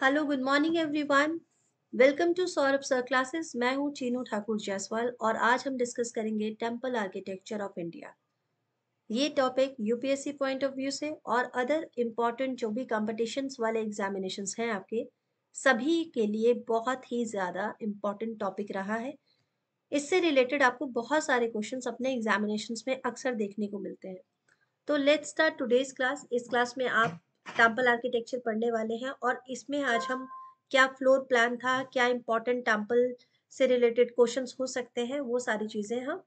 Hello good morning everyone. Welcome to Saurabh sir classes. मैं हूं चीनू ठाकुर जायसवाल और आज हम डिस्कस करेंगे टेम्पल आर्किटेक्चर ऑफ इंडिया। ये topic UPSC point of view से और अदर इम्पॉर्टेंट जो भी कॉम्पिटिशन्स वाले एग्जामिनेशंस हैं आपके सभी के लिए बहुत ही ज़्यादा इम्पॉर्टेंट टॉपिक रहा है। इससे रिलेटेड आपको बहुत सारे क्वेश्चंस अपने एग्जामिनेशंस में अक्सर देखने को मिलते हैं। तो लेट्स स्टार्ट टुडेज क्लास। इस क्लास में आप टेम्पल आर्किटेक्चर पढ़ने वाले हैं और इसमें आज हम क्या फ्लोर प्लान था, क्या इंपॉर्टेंट टेम्पल से रिलेटेड क्वेश्चंस हो सकते हैं, वो सारी चीजें हम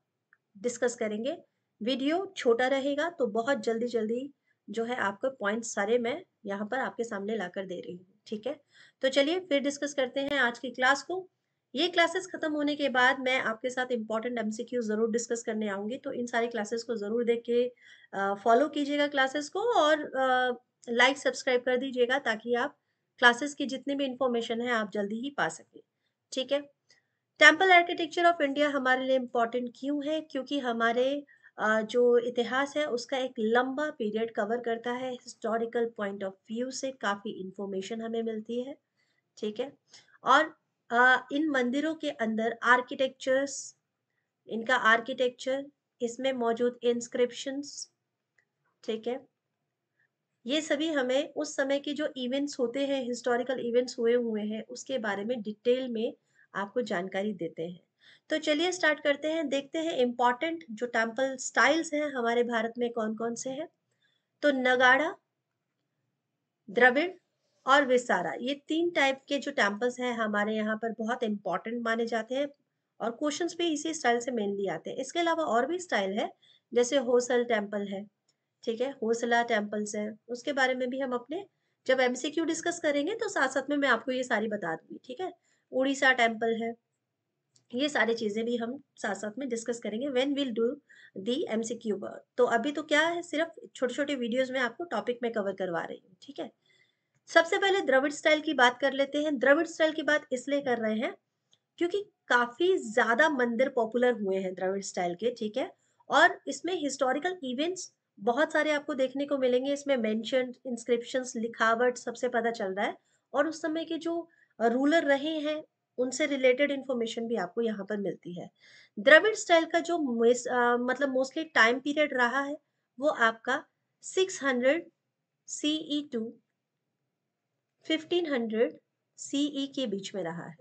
डिस्कस करेंगे। वीडियो छोटा रहेगा तो बहुत जल्दी जल्दी जो है आपके पॉइंट्स सारे मैं यहाँ पर आपके सामने लाकर दे रही हूँ। ठीक है, तो चलिए फिर डिस्कस करते हैं आज की क्लास को। ये क्लासेस खत्म होने के बाद मैं आपके साथ इंपॉर्टेंट एमसीक्यू जरूर डिस्कस करने आऊंगी, तो इन सारी क्लासेस को जरूर देख के फॉलो कीजिएगा क्लासेस को और लाइक सब्सक्राइब कर दीजिएगा ताकि आप क्लासेस की जितनी भी इंफॉर्मेशन है आप जल्दी ही पा सकें। ठीक है, टेम्पल आर्किटेक्चर ऑफ इंडिया हमारे लिए इम्पोर्टेंट क्यों है? क्योंकि हमारे जो इतिहास है उसका एक लंबा पीरियड कवर करता है। हिस्टोरिकल पॉइंट ऑफ व्यू से काफ़ी इंफॉर्मेशन हमें मिलती है। ठीक है, और इन मंदिरों के अंदर आर्किटेक्चर्स, इनका आर्किटेक्चर, इसमें मौजूद इंस्क्रिप्शंस, ठीक है, ये सभी हमें उस समय के जो इवेंट्स होते हैं, हिस्टोरिकल इवेंट्स हुए हुए हैं, उसके बारे में डिटेल में आपको जानकारी देते हैं। तो चलिए स्टार्ट करते हैं, देखते हैं इम्पॉर्टेंट जो टेम्पल स्टाइल्स हैं हमारे भारत में कौन कौन से हैं। तो नगाड़ा, द्रविड़ और विसारा, ये तीन टाइप के जो टेम्पल्स हैं हमारे यहाँ पर बहुत इंपॉर्टेंट माने जाते हैं और क्वेश्चंस भी इसी स्टाइल से मेनली आते हैं। इसके अलावा और भी स्टाइल है, जैसे होसल टेम्पल है, ठीक है, होसला टेम्पल्स है, उसके बारे में भी हम अपने जब एमसीक्यू डिस्कस करेंगे तो साथ साथ में मैं आपको ये सारी बता दूंगी। ठीक है, उड़ीसा टेम्पल है, ये सारी चीजें भी हम साथ साथ में डिस्कस करेंगे when will do the MCQ work. तो अभी तो क्या है, सिर्फ छोटे छोटे वीडियोस में आपको टॉपिक में कवर करवा रही हूँ। ठीक है, सबसे पहले द्रविड़ स्टाइल की बात कर लेते हैं। द्रविड़ स्टाइल की बात इसलिए कर रहे हैं क्योंकि काफी ज्यादा मंदिर पॉपुलर हुए हैं द्रविड़ स्टाइल के। ठीक है, और इसमें हिस्टोरिकल इवेंट्स बहुत सारे आपको देखने को मिलेंगे। इसमें मेंशन, इंस्क्रिप्शंस, लिखावट सबसे पता चल रहा है और उस समय के जो रूलर रहे हैं उनसे रिलेटेड इंफॉर्मेशन भी आपको यहाँ पर मिलती है। द्रविड़ स्टाइल का जो मतलब मोस्टली टाइम पीरियड रहा है वो आपका 600 सीई टू 1500 सीई के बीच में रहा है।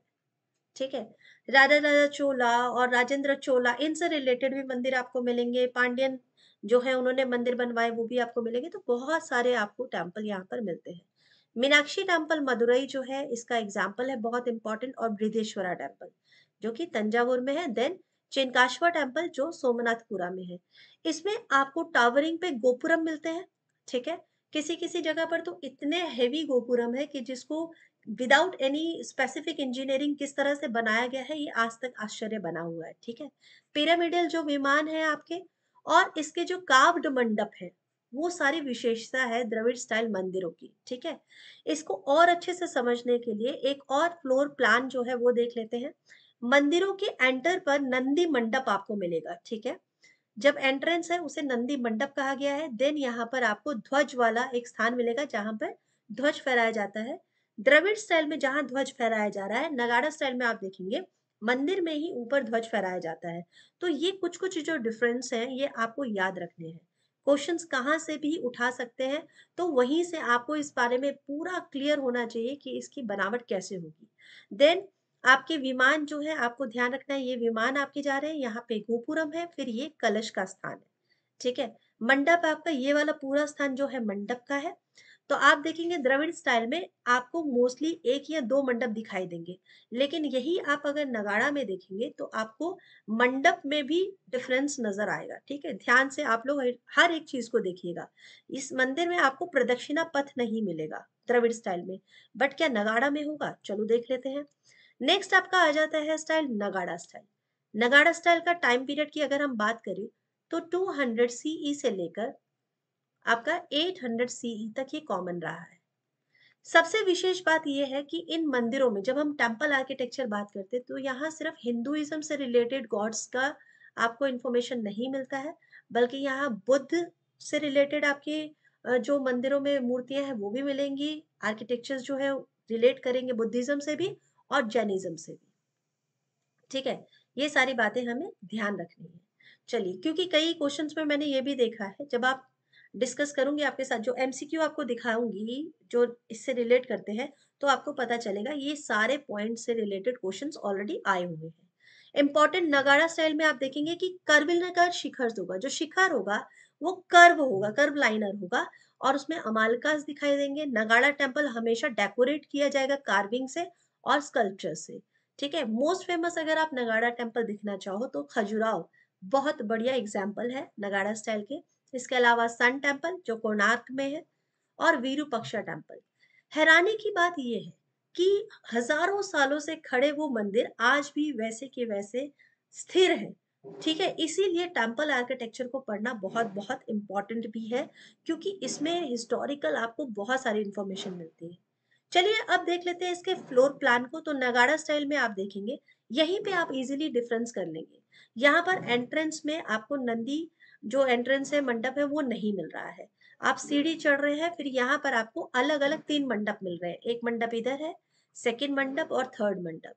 ठीक है, राजा राजा चोला और राजेंद्र चोला, इनसे रिलेटेड भी मंदिर आपको मिलेंगे। पांड्यन जो है उन्होंने मंदिर बनवाए वो भी आपको मिलेंगे। तो बहुत सारे आपको टेम्पल यहाँ पर मिलते हैं। मीनाक्षी टेम्पल मदुरई जो है इसका एग्जाम्पल है, बहुत इंपॉर्टेंट। और बृहदेश्वरा टेम्पल जो कि तंजावुर में है। देन चिनकाशवा टेम्पल जो सोमनाथपुरा में है, इसमें आपको टावरिंग पे गोपुरम मिलते हैं। ठीक है, किसी किसी जगह पर तो इतने हेवी गोपुरम है कि जिसको विदाउट एनी स्पेसिफिक इंजीनियरिंग किस तरह से बनाया गया है ये आज तक आश्चर्य बना हुआ है। ठीक है, पिरामिडल जो विमान है आपके और इसके जो कार्व्ड मंडप है, वो सारी विशेषता है द्रविड़ स्टाइल मंदिरों की। ठीक है, इसको और अच्छे से समझने के लिए एक और फ्लोर प्लान जो है वो देख लेते हैं। मंदिरों के एंटर पर नंदी मंडप आपको मिलेगा। ठीक है, जब एंट्रेंस है उसे नंदी मंडप कहा गया है। देन यहाँ पर आपको ध्वज वाला एक स्थान मिलेगा जहां पर ध्वज फहराया जाता है। द्रविड़ स्टाइल में जहां ध्वज फहराया जा रहा है, नगाड़ा स्टाइल में आप देखेंगे मंदिर में ही ऊपर ध्वज फहराया जाता है। तो ये कुछ कुछ जो डिफरेंस है ये आपको याद रखने हैं। क्वेश्चंस कहाँ से भी उठा सकते हैं, तो वहीं से आपको इस बारे में पूरा क्लियर होना चाहिए कि इसकी बनावट कैसे होगी। देन आपके विमान जो है आपको ध्यान रखना है, ये विमान आपके जा रहे हैं, यहाँ पे गोपुरम है, फिर ये कलश का स्थान है। ठीक है, मंडप आपका ये वाला पूरा स्थान जो है मंडप का है। तो आप देखेंगे द्रविड़ स्टाइल में आपको मोस्टली एक या दो मंडप दिखाई देंगे, लेकिन यही आप अगर नगाड़ा में देखेंगे तो आपको मंडप में भी डिफरेंस नजर आएगा। ठीक है, ध्यान से आप लोग हर एक चीज को देखिएगा। इस मंदिर में आपको प्रदक्षिणा पथ नहीं मिलेगा द्रविड़ स्टाइल में, बट क्या नगाड़ा में होगा? चलो देख लेते हैं। नेक्स्ट आपका आ जाता है स्टाइल नगाड़ा स्टाइल। नगाड़ा स्टाइल का टाइम पीरियड की अगर हम बात करें तो 200 सीई से लेकर आपका 800 सीई तक ये कॉमन रहा है। सबसे विशेष बात यह है कि इन मंदिरों में जब हम टेम्पल आर्किटेक्चर बात करते हैं तो यहाँ सिर्फ हिंदुइज्म से रिलेटेड गॉड्स का आपको इंफॉर्मेशन नहीं मिलता है, बल्कि यहाँ बुद्ध से रिलेटेड आपके जो मंदिरों में मूर्तियां हैं वो भी मिलेंगी, आर्किटेक्चर जो है रिलेट करेंगे बुद्धिज्म से भी और जैनिज्म से भी। ठीक है, ये सारी बातें हमें ध्यान रखनी है। चलिए, क्योंकि कई क्वेश्चंस में मैंने ये भी देखा है, जब आप डिस्कस करूंगी आपके साथ, जो एमसीक्यू आपको दिखाऊंगी जो इससे रिलेट करते हैं, तो आपको पता चलेगा ये सारे पॉइंट से रिलेटेड क्वेश्चंस ऑलरेडी आए हुए हैं। इंपॉर्टेंट नगाड़ा स्टाइल में आप देखेंगे कि कर्विलनगर शिखर होगा, जो शिखर होगा वो कर्व होगा, कर्व लाइनर होगा, और उसमें अमालकास दिखाई देंगे। नगाड़ा टेम्पल हमेशा डेकोरेट किया जाएगा कार्विंग से और स्कल्पचर से। ठीक है, मोस्ट फेमस अगर आप नगाड़ा टेम्पल दिखना चाहो तो खजुराहो बहुत बढ़िया एग्जाम्पल है नगाड़ा स्टाइल के। इसके अलावा सन टेम्पल जो कोणार्क में है, और विरूपक्षा टेम्पल। हैरानी की बात यह है कि हजारों सालों से खड़े वो मंदिर आज भी वैसे के वैसे स्थिर है। ठीक है, इसीलिए टेम्पल आर्किटेक्चर को पढ़ना बहुत बहुत इंपॉर्टेंट भी है, क्योंकि इसमें हिस्टोरिकल आपको बहुत सारी इंफॉर्मेशन मिलती है। चलिए अब देख लेते हैं इसके फ्लोर प्लान को। तो नगाड़ा स्टाइल में आप देखेंगे, यहीं पे आप इजीली डिफरेंस कर लेंगे। यहाँ पर एंट्रेंस में आपको नंदी जो एंट्रेंस है मंडप है वो नहीं मिल रहा है। आप सीढ़ी चढ़ रहे हैं, फिर यहाँ पर आपको अलग अलग 3 मंडप मिल रहे हैं। एक मंडप इधर है, सेकंड मंडप और थर्ड मंडप।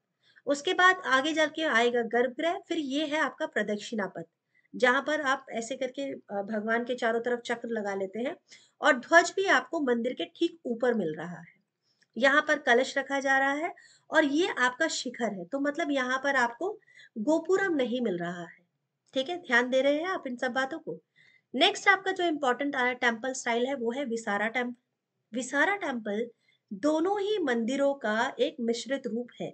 उसके बाद आगे जाके आएगा गर्भगृह, फिर ये है आपका प्रदक्षिणा पथ, जहां पर आप ऐसे करके भगवान के चारों तरफ चक्र लगा लेते हैं। और ध्वज भी आपको मंदिर के ठीक ऊपर मिल रहा है। यहाँ पर कलश रखा जा रहा है, और ये आपका शिखर है, तो मतलब यहाँ पर आपको गोपुरम नहीं मिल रहा है। ठीक है, ध्यान दे रहे हैं आप इन सब बातों को। नेक्स्ट आपका जो इम्पोर्टेंट टेम्पल स्टाइल है वो है विसारा टेम्पल। विसारा टेम्पल दोनों ही मंदिरों का एक मिश्रित रूप है।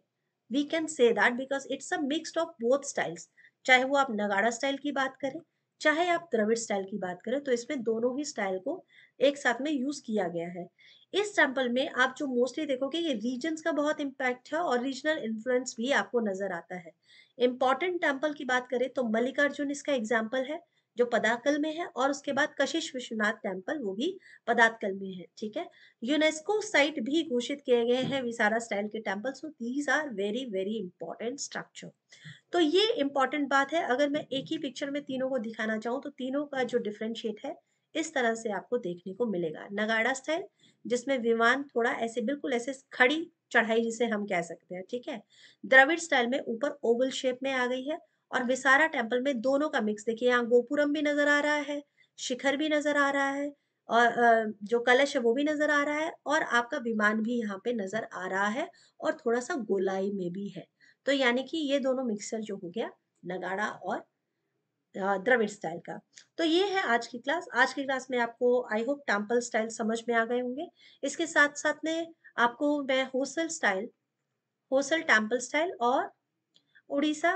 We can say that because it's a mixed of both styles. चाहे वो आप नगाड़ा स्टाइल की बात करें, चाहे आप द्रविड़ स्टाइल की बात करें, तो इसमें दोनों ही स्टाइल को एक साथ में यूज किया गया है। इस टेम्पल में आप जो मोस्टली देखोगे ये रीजन्स का बहुत इम्पैक्ट है, और रीजनल इन्फ्लुएंस भी आपको नजर आता है। इंपॉर्टेंट टेम्पल की बात करें तो मल्लिकार्जुन इसका एग्जाम्पल है, जो पदाकल में है, और उसके बाद कशिश विश्वनाथ टेम्पल वो भी पदाकल में है। ठीक है, यूनेस्को साइट भी घोषित किए गए हैं विसारा स्टाइल के temple. So these are very very important structure. तो ये इंपॉर्टेंट बात है। अगर मैं एक ही पिक्चर में तीनों को दिखाना चाहूँ तो तीनों का जो डिफरेंशिएट है इस तरह से आपको देखने को मिलेगा। नगाड़ा स्टाइल जिसमें विमान थोड़ा ऐसे बिल्कुल ऐसे खड़ी चढ़ाई जिसे हम कह सकते हैं। ठीक है, द्रविड़ स्टाइल में ऊपर ओवल शेप में आ गई है, और विसारा टेम्पल में दोनों का मिक्स। देखिए यहाँ गोपुरम भी नजर आ रहा है, शिखर भी नजर आ रहा है, और जो कलश है वो भी नजर आ रहा है, और आपका विमान भी यहाँ पे नजर आ रहा है, और थोड़ा सा गोलाई में भी है। तो यानी कि ये दोनों मिक्सचर जो हो गया नगाड़ा और द्रविड़ स्टाइल का। तो ये है आज की क्लास। आज की क्लास में आपको आई होप टेम्पल स्टाइल समझ में आ गए होंगे। इसके साथ साथ में आपको मैं Housel style, Housel temple style और उड़ीसा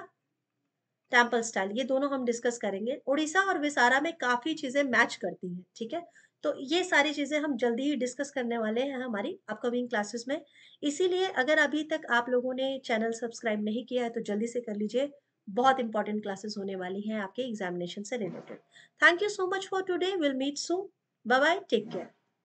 टेम्पल स्टाइल, ये दोनों हम डिस्कस करेंगे। उड़ीसा और विसारा में काफी चीजें मैच करती हैं। ठीक है, तो ये सारी चीजें हम जल्दी ही डिस्कस करने वाले हैं हमारी अपकमिंग क्लासेस में। इसीलिए अगर अभी तक आप लोगों ने चैनल सब्सक्राइब नहीं किया है तो जल्दी से कर लीजिए। बहुत इंपॉर्टेंट क्लासेस होने वाली हैं आपके एग्जामिनेशन से related. Thank you so much for today, will meet soon. Bye bye, take care.